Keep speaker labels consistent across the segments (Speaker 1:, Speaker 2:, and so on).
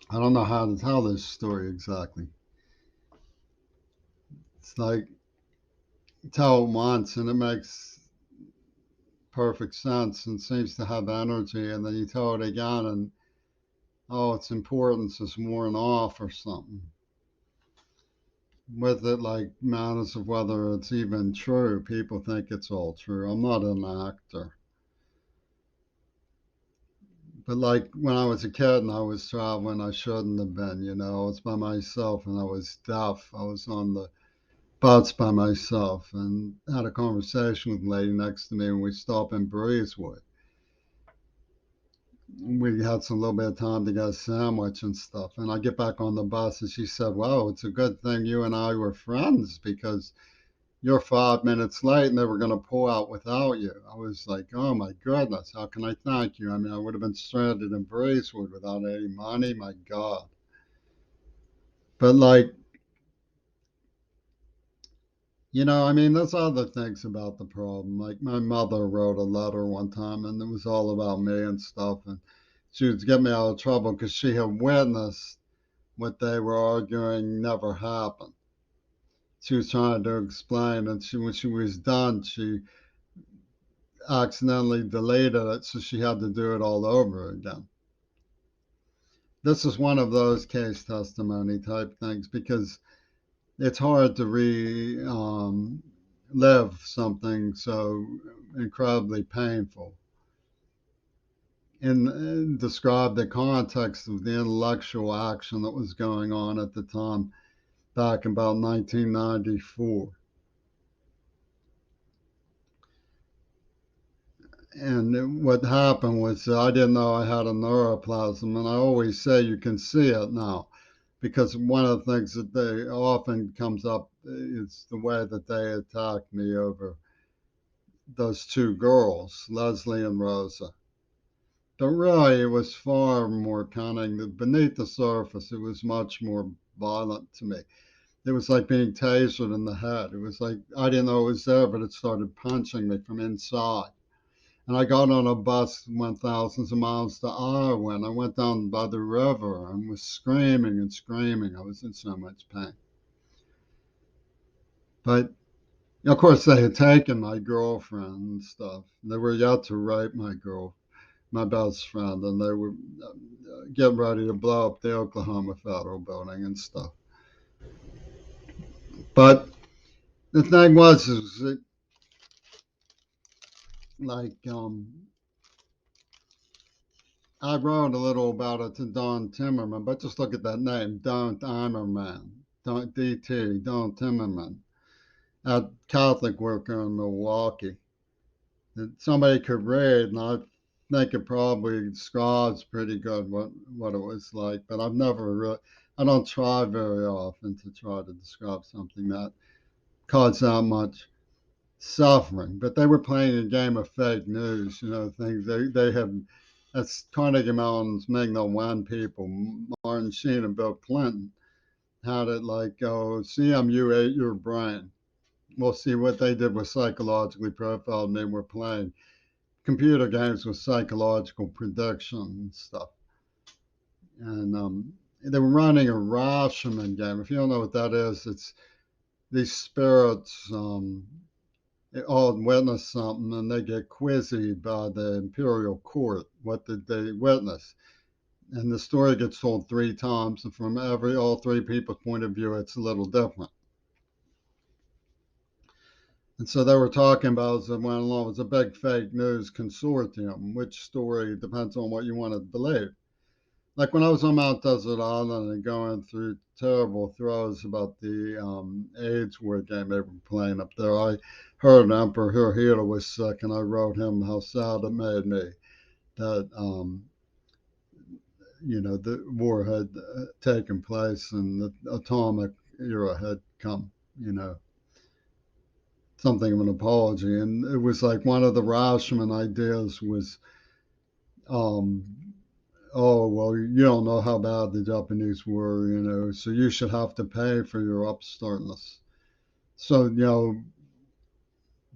Speaker 1: I don't know how to tell this story exactly. It's like you tell it once and it makes perfect sense and seems to have energy, and then you tell it again and oh, its importance is worn off or something. With it, like matters of whether it's even true. People think it's all true. I'm not an actor. But like when I was a kid and I was traveling, I shouldn't have been, I was by myself and I was deaf. I was on the bus by myself and had a conversation with the lady next to me when we stopped in Breezewood. We had some little bit of time to get a sandwich and stuff. And I get back on the bus and she said, "Well, it's a good thing you and I were friends because you're 5 minutes late and they were going to pull out without you." I was like, "Oh my goodness, how can I thank you? I mean, I would have been stranded in Breezewood without any money. My God." But like, I mean, there's other things about the problem. Like my mother wrote a letter one time and it was all about me and stuff. And she was getting me out of trouble because she had witnessed what they were arguing never happened. She was trying to explain, and when she was done, she accidentally deleted it, so she had to do it all over again. This is one of those case testimony type things because it's hard to live something so incredibly painful and describe the context of the intellectual action that was going on at the time back in about 1994. And what happened was I didn't know I had a neuroplasm, and I always say you can see it now because one of the things that they often comes up is the way that they attacked me over those two girls, Leslie and Rosa. But really, it was far more cunning. Beneath the surface, it was much more violent to me. It was like being tasered in the head. It was like I didn't know it was there, but it started punching me from inside. And I got on a bus, went thousands of miles to Iowa, and I went down by the river and was screaming and screaming. I was in so much pain. But of course, they had taken my girlfriend and stuff. They were yet to rape my best friend, and they were getting ready to blow up the Oklahoma Federal Building and stuff. But the thing was, is it, like I wrote a little about it to Don Timmerman, but just look at that name, Don Timmerman, Don DT, Don Timmerman, a Catholic worker in Milwaukee. That somebody could read, and I think it probably describes pretty good what it was like. But I've never really, I don't try very often to try to describe something that caused that much suffering. But they were playing a game of fake news, things they had. That's Carnegie Mellon's Make No One people, Martin Sheen and Bill Clinton, had it like, oh, CMU ate your brain. We'll see what they did was psychologically profiled, and they were playing computer games with psychological prediction and stuff. And they were running a Rashomon game. If you don't know what that is, it's these spirits all witness something and they get quizzed by the imperial court. What did they witness? And the story gets told 3 times, and from all three people's point of view, it's a little different. And so they were talking about as it went along, it was a big fake news consortium. Which story depends on what you want to believe. Like when I was on Mount Desert Island and going through terrible throes about the AIDS war game they were playing up there, I heard Emperor Hirohito was sick, and I wrote him how sad it made me that the war had taken place and the atomic era had come. You know, something of an apology, and it was like one of the Rashomon ideas was, um, oh well, you don't know how bad the Japanese were, so you should have to pay for your upstartness. So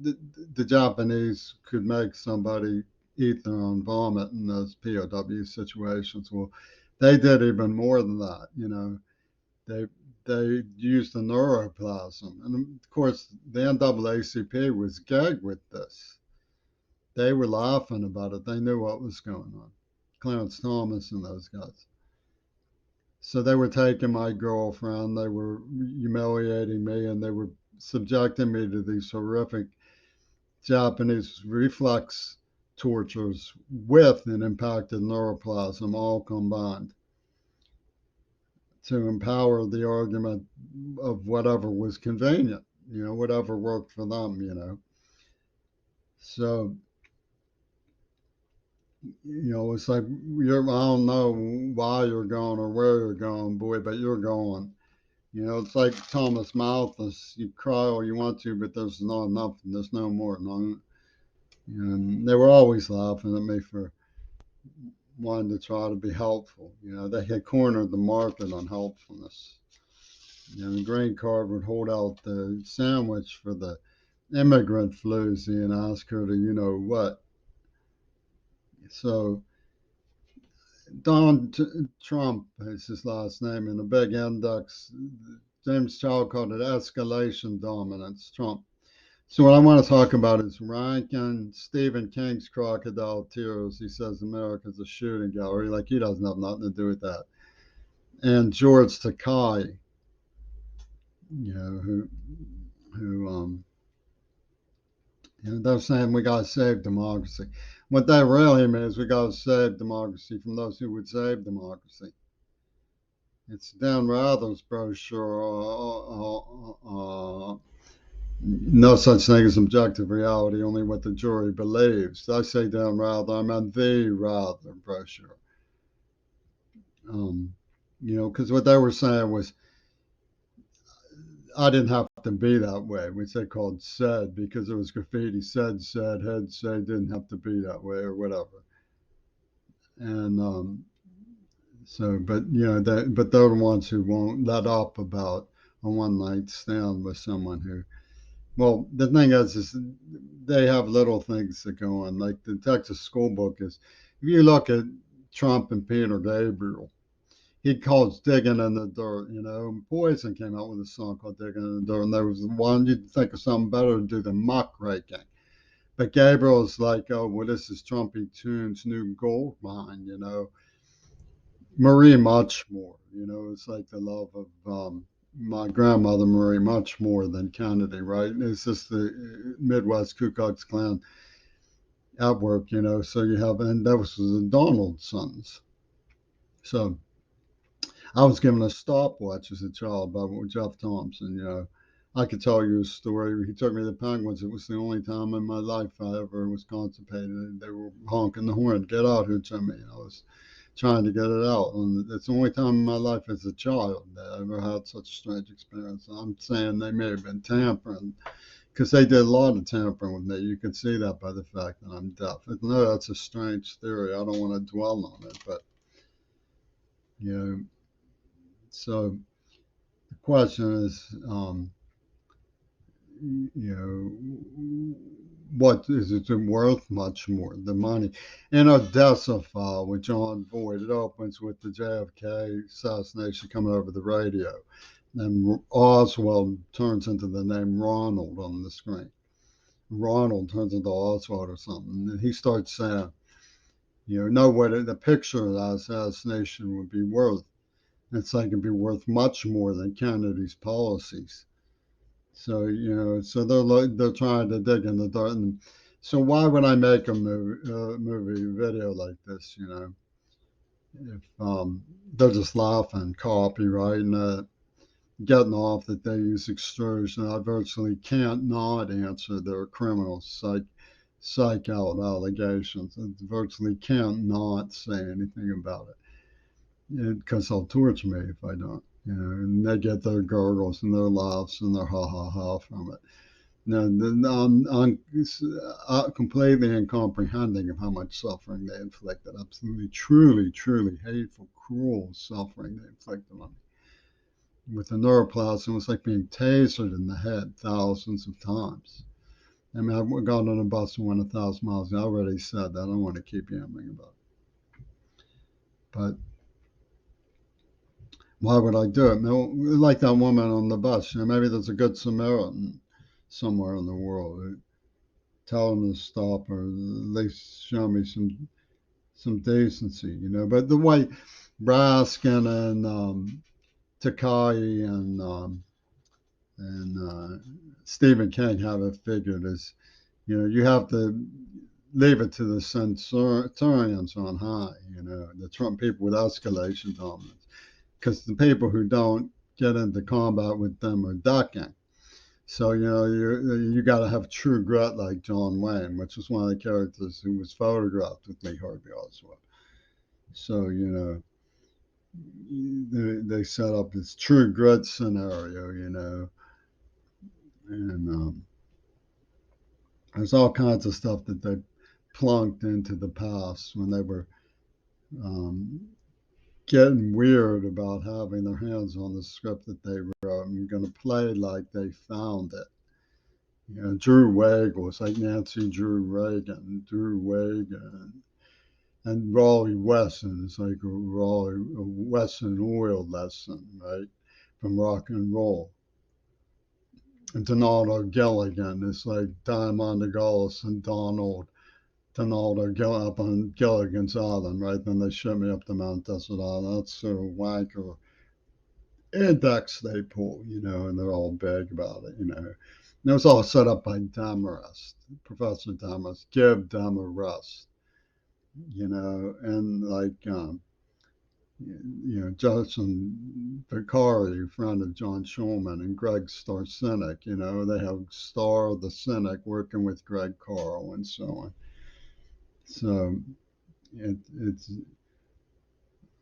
Speaker 1: the, the Japanese could make somebody eat their own vomit in those POW situations. Well, They did even more than that. You know, they they used the neuroplasm, and of course the NAACP was gagged with this. They were laughing about it. They knew what was going on. Clarence Thomas and those guys. So they were taking my girlfriend, they were humiliating me, and they were subjecting me to these horrific Japanese reflex tortures with an impacted neuroplasm all combined to empower the argument of whatever was convenient, whatever worked for them. So, it's like I don't know why you're going or where you're going, boy, but you're going. It's like Thomas Malthus. You cry all you want to, but there's not enough. And there's no more. No, and they were always laughing at me for wanting to try to be helpful. They had cornered the market on helpfulness. The green card would hold out the sandwich for the immigrant floozy and ask her to, what. So Trump is his last name in the big index. James Child called it escalation dominance. Trump. So what I want to talk about is Rankin, Stephen King's Crocodile Tears. He says America's a shooting gallery. Like he doesn't have nothing to do with that. And George Takei, who they're saying we got to save democracy. What that really means, we got to save democracy from those who would save democracy. It's Dan Rather's brochure, no such thing as objective reality, only what the jury believes. I say Dan Rather, I meant the Rather brochure. Because what they were saying was, I didn't have to be that way, which they called said because it was graffiti. Said, had said, didn't have to be that way or whatever. And but they're the ones who won't let up about a one night stand with someone who. Well, the thing is they have little things that go on. Like the Texas school book is, if you look at Trump and Peter Gabriel, he calls digging in the dirt. Poison came out with a song called "Digging in the Dirt," and there was one you'd think of something better to do than muck raking. But Gabriel's like, oh, well, this is Trumpy Tune's new gold mine. Marie Muchmore, it's like the love of my grandmother Marie much more than Kennedy, right? It's just the Midwest Ku Klux Klan at work, So you have, and that was the Donaldsons. So I was given a stopwatch as a child by Jeff Thompson. I could tell you a story. He took me to the Penguins. It was the only time in my life I ever was constipated. They were honking the horn, "Get out here, Jimmy!" And I was trying to get it out. And it's the only time in my life as a child that I ever had such a strange experience. I'm saying they may have been tampering because they did a lot of tampering with me. You can see that by the fact that I'm deaf. No, that's a strange theory. I don't want to dwell on it, but you know. So the question is, what is it worth much more, the money? In Odessa file with John Boyd, it opens with the JFK assassination coming over the radio. And Oswald turns into the name Ronald on the screen. Ronald turns into Oswald or something. And he starts saying, know what the picture of that assassination would be worth. It's like it'd be worth much more than Kennedy's policies. So so they're trying to dig in the dirt. And so why would I make a movie video like this? If they're just laughing, copyright, and getting off that they use extrusion, I virtually can't not answer their criminal psych out allegations. I virtually can't not say anything about it because they'll torture me if I don't. And they get their gurgles and their laughs and their ha ha ha from it. I'm completely incomprehending of how much suffering they inflicted. Absolutely, truly, truly hateful, cruel suffering they inflicted on me. With the neuroplasm, it was like being tasered in the head thousands of times. I mean, I got on a bus and went 1,000 miles. I already said that. I don't want to keep yammering about it. But Why would I do it? No, like that woman on the bus. Maybe there's a good Samaritan somewhere in the world. Tell them to stop, or at least show me some decency. But the way Raskin and Takai and Stephen King have it figured is, you have to leave it to the centurions on high. The Trump people with escalation dominance, because the people who don't get into combat with them are ducking. So you got to have true grit like John Wayne, which was one of the characters who was photographed with Lee Harvey Oswald. So they set up this true grit scenario, and there's all kinds of stuff that they plunked into the past when they were um, getting weird about having their hands on the script that they wrote and going to play like they found it. Drew Waig was like Nancy Drew Reagan, Drew Waig, and Raleigh Wesson is like a Raleigh Wesson oil lesson, right, from rock and roll. And Donald O'Gilligan is like Diamond Gullis and Donald O'Gilligan up on Gilligan's Island, right? Then they ship me up to Mount Desert Island. That's sort of wanker index they pull, and they're all big about it. And it was all set up by Demarest, Professor Demarest. Give them a rest, and like Justin Vicari, friend of John Schulman, and Greg Starcynic. They have Star the Cynic working with Greg Carl and so on. So it's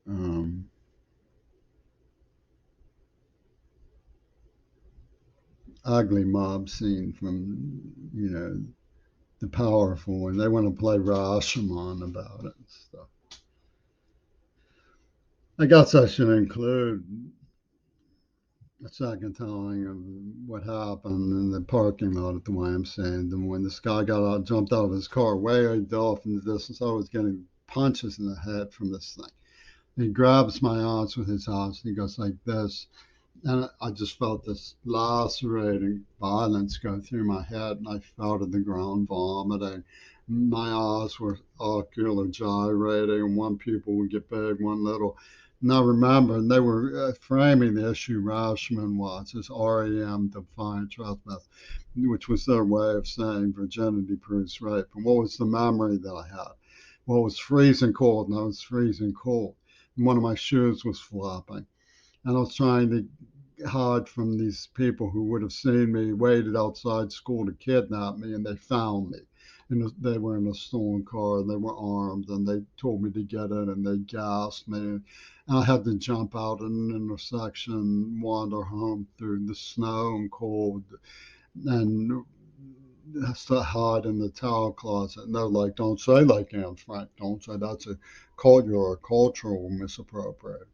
Speaker 1: um, ugly mob scene from the powerful, and they want to play Rashomon about it and stuff. I guess I should include a second telling of what happened in the parking lot at the YMCA. And when this guy jumped out of his car way off in the distance, I was getting punches in the head from this thing. He grabs my arms with his arms and he goes like this. And I just felt this lacerating violence go through my head, and I fell to the ground vomiting. My eyes were ocular gyrating, and one pupil would get big, one little. And I remember, and they were framing the issue Rashomon was as REM defiant trespass, which was their way of saying virginity proves rape. And what was the memory that I had? Well, it was freezing cold, and I was freezing cold. And one of my shoes was flopping. And I was trying to hide from these people who would have seen me, waited outside school to kidnap me, and they found me. And they were in a stolen car, and they were armed, and they told me to get in, and they gassed me. And I had to jump out at an intersection, wander home through the snow and cold, and has to hide in the towel closet. And they're like, don't say like Anne Frank, don't say that's you're a cultural misappropriate.